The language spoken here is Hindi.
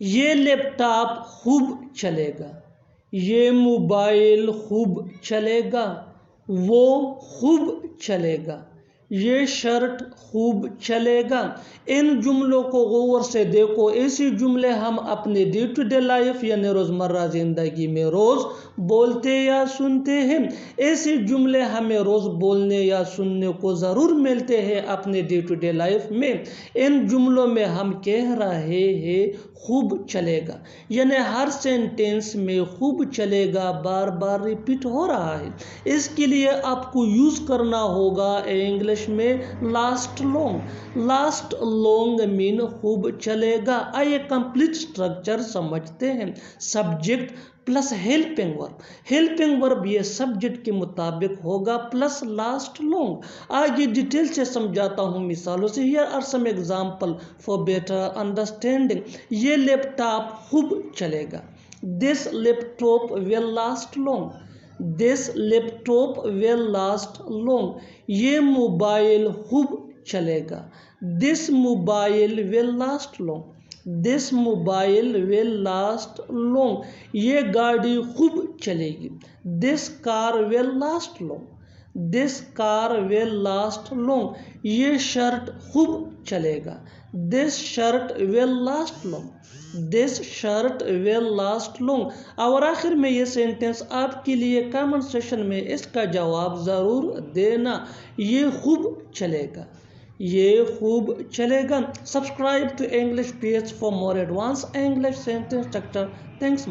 ये लैपटॉप खूब चलेगा, ये मोबाइल खूब चलेगा, वो खूब चलेगा, ये शर्ट खूब चलेगा। इन जुमलों को गौर से देखो। ऐसे जुमले हम अपने डे टू डे लाइफ यानी रोज़मर्रा ज़िंदगी में रोज़ बोलते या सुनते हैं। ऐसे जुमले हमें रोज़ बोलने या सुनने को ज़रूर मिलते हैं अपने डे टू डे लाइफ में। इन जुमलों में हम कह रहे हैं खूब चलेगा, यानी हर सेंटेंस में खूब चलेगा बार बार रिपीट हो रहा है। इसके लिए आपको यूज़ करना होगा इंग्लिश में last long. Last long mean खूब चलेगा। आइए कंप्लीट स्ट्रक्चर समझते हैं। Subject plus helping verb. Helping verb ये सब्जेक्ट के मुताबिक होगा प्लस लास्ट लॉन्ग। आगे डिटेल से समझाता हूँ मिसालों से। Here are some example for better understanding. ये लैपटॉप खूब चलेगा। This laptop will last long. This laptop will last long. ये मोबाइल खूब चलेगा। This mobile will last long. This mobile will last long. ये गाड़ी खूब चलेगी। This car will last long. This car will last long. ये शर्ट खूब चलेगा। This shirt will last long. This shirt will last long. और आखिर में ये सेंटेंस आपके लिए कमेंट सेक्शन में इसका जवाब ज़रूर देना। ये खूब चलेगा। ये खूब चलेगा। Subscribe to English PH for more advanced English sentence structure. Thanks.